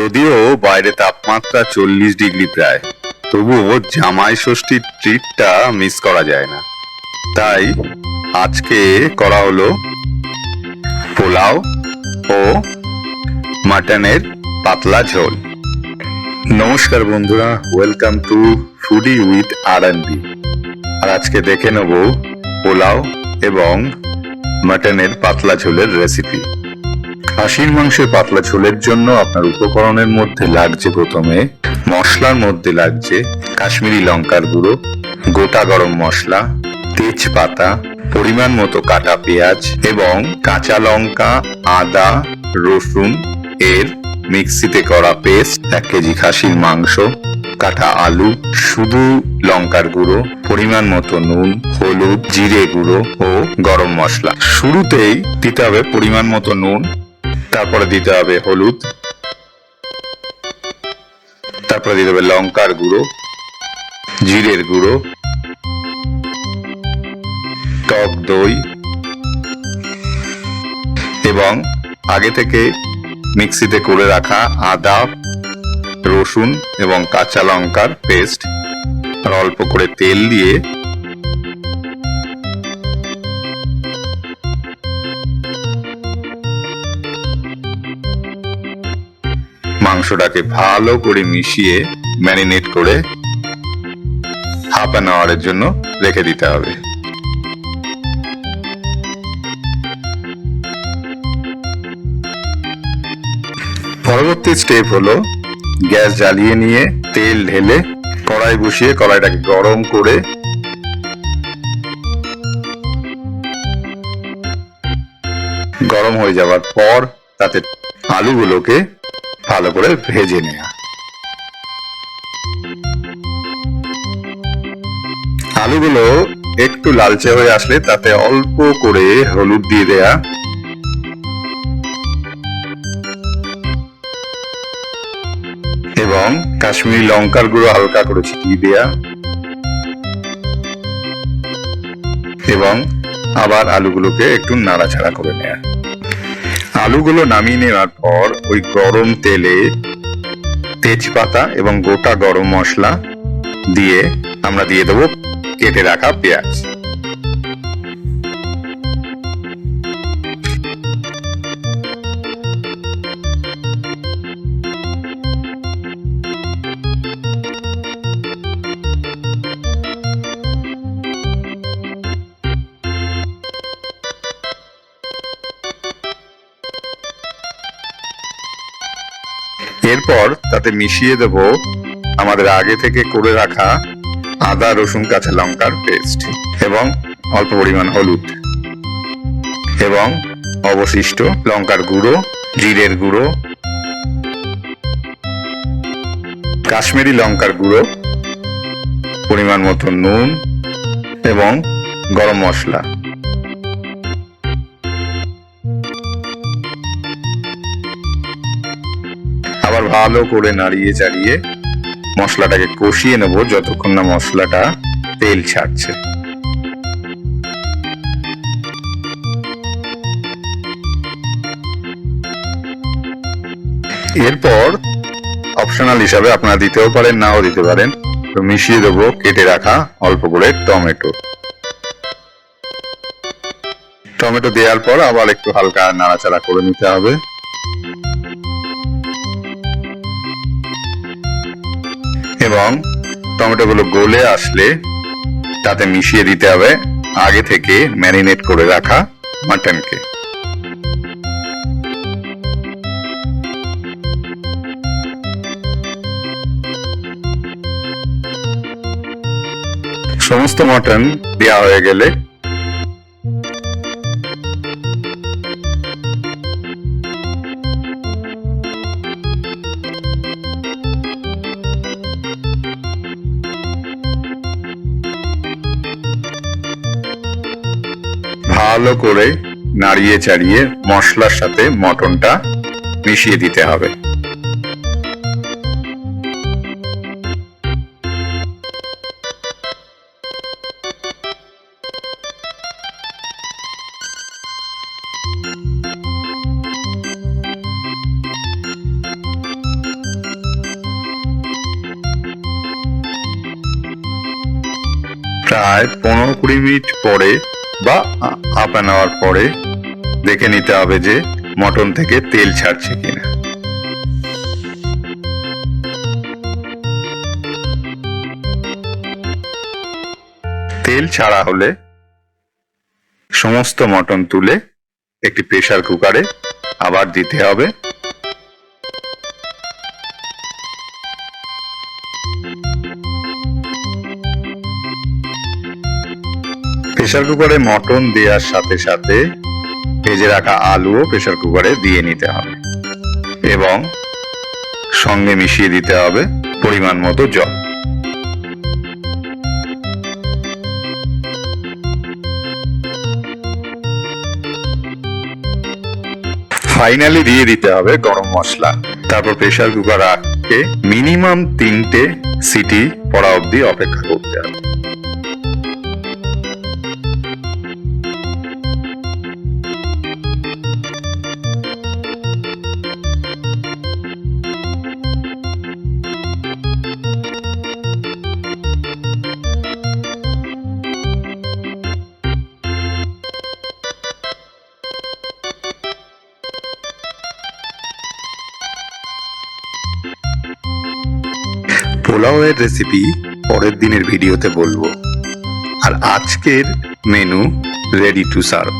যদিও বাইরে তাপমাত্রা 40 ডিগ্রি প্রায়, তবুও জামাই ষষ্ঠীর ট্রিটটা মিস করা যায় না। তাই আজকে করা হলো পোলাও ও মাটনের পাতলা ঝোল। নমস্কার বন্ধুরা, ওয়েলকাম টু ফুডি উইথ আর&বি। আর আজকে দেখে নেব পোলাও এবং মাটনের পাতলা ঝোলের রেসিপি। খাসির মাংসের পাতলা ঝোলের জন্য আপনার উপকরণের মধ্যে লাগছে, প্রথমে মশলার মধ্যে লাগছে কাশ্মীরি লঙ্কার গুঁড়ো, গোটা গরম মশলা, তেজপাতা, পরিমাণ মতো কাটা পেঁয়াজ এবং কাঁচা লঙ্কা, আদা, রসুন এর মিক্সিতে করা পেস্ট, 1 কেজি খাসির মাংস, কাটা আলু, শুধু লঙ্কার গুঁড়ো, পরিমাণ মতো নুন, হলুদ, জিরে গুঁড়ো ও গরম মশলা। শুরুতেই দিতে হবে পরিমাণ মতো নুন, তারপরে দিতে হবে হলুদ, তারপরে দিতে হবে লঙ্কার গুঁড়ো, জিরের গুঁড়ো, টক দই এবং আগে থেকে মিক্সিতে করে রাখা আদা, রসুন এবং কাঁচা লঙ্কার পেস্ট। আর অল্প করে তেল দিয়ে মাংসটাকে ভালো করে মিশিয়ে ম্যারিনেট করে হাফ অ্যান আওয়ারের জন্য রেখে দিতে হবে। পরবর্তী স্টেপ হলো গ্যাস জ্বালিয়ে নিয়ে তেল ঢেলে কড়াই বসিয়ে কড়াইটাকে গরম করে গরম হয়ে যাওয়ার পর তাতে আলুগুলোকে ভালো করে ভেজে নেওয়া। আলুগুলো একটু লালচে হয়ে আসলে তাতে অল্প করে হলুদ দিয়ে দেয়া এবং কাশ্মীরি লঙ্কার গুঁড়ো হালকা করে ছিটিয়ে দেয়া এবং আবার আলুগুলোকে একটু নাড়াচাড়া করে নেয়া। আলুগুলো নামিয়ে নেওয়ার পর ওই গরম তেলে তেজপাতা এবং গোটা গরম মশলা দিয়ে আমরা দিয়ে দেবো কেটে রাখা পেঁয়াজ। এরপর তাতে মিশিয়ে দেব আমাদের আগে থেকে করে রাখা আদা, রসুন, কাঁচা লঙ্কার পেস্ট এবং অল্প পরিমাণ হলুদ এবং অবশিষ্ট লঙ্কার গুঁড়ো, জিরের গুঁড়ো, কাশ্মীরি লঙ্কার গুঁড়ো, পরিমাণ মতো নুন এবং গরম মশলা। আবার ভালো করে নাড়িয়ে চাড়িয়ে মশলাটাকে কষিয়ে নেব যতক্ষণ না মশলাটা তেল ছাড়ছে। এরপর অপশনাল হিসাবে আপনারা দিতেও পারেন, নাও দিতে পারেন, তো মিশিয়ে দেবো কেটে রাখা অল্প করে টমেটো। টমেটো দেওয়ার পর আবার একটু হালকা নাড়াচাড়া করে নিতে হবে এবং টমেটোগুলো গলে আসলে তাতে মিশিয়ে দিতে হবে আগে থেকে ম্যারিনেট করে রাখা মাটনকে। সমস্ত মাটন দেওয়া হয়ে গেলে ভালো করে নাড়িয়ে চাড়িয়ে মশলার সাথে মটনটা মিশিয়ে দিতে হবে। প্রায় 15-20 মিনিট পরে বা হাফ অ্যান আওয়ার পরে দেখে নিতে হবে যে মটন থেকে তেল ছাড়ছে কিনা। তেল ছাড়া হলে সমস্ত মটন তুলে একটি প্রেসার কুকারে আবার দিতে হবে। প্রেসার কুকারে মটন দেওয়ার সাথে সাথে ভেজে রাখা আলুও প্রেসার কুকারে দিয়ে নিতে হবে এবং সঙ্গে মিশিয়ে দিতে হবে পরিমাণ মতো জল। ফাইনালি দিয়ে দিতে হবে গরম মশলা। তারপর প্রেসার কুকার আটকে মিনিমাম 3টে সিটি পড়া অবধি অপেক্ষা করতে হবে। পোলাও এর রেসিপি পরের দিনের ভিডিওতে বলবো। আর আজকের মেনু রেডি টু সার্ভ।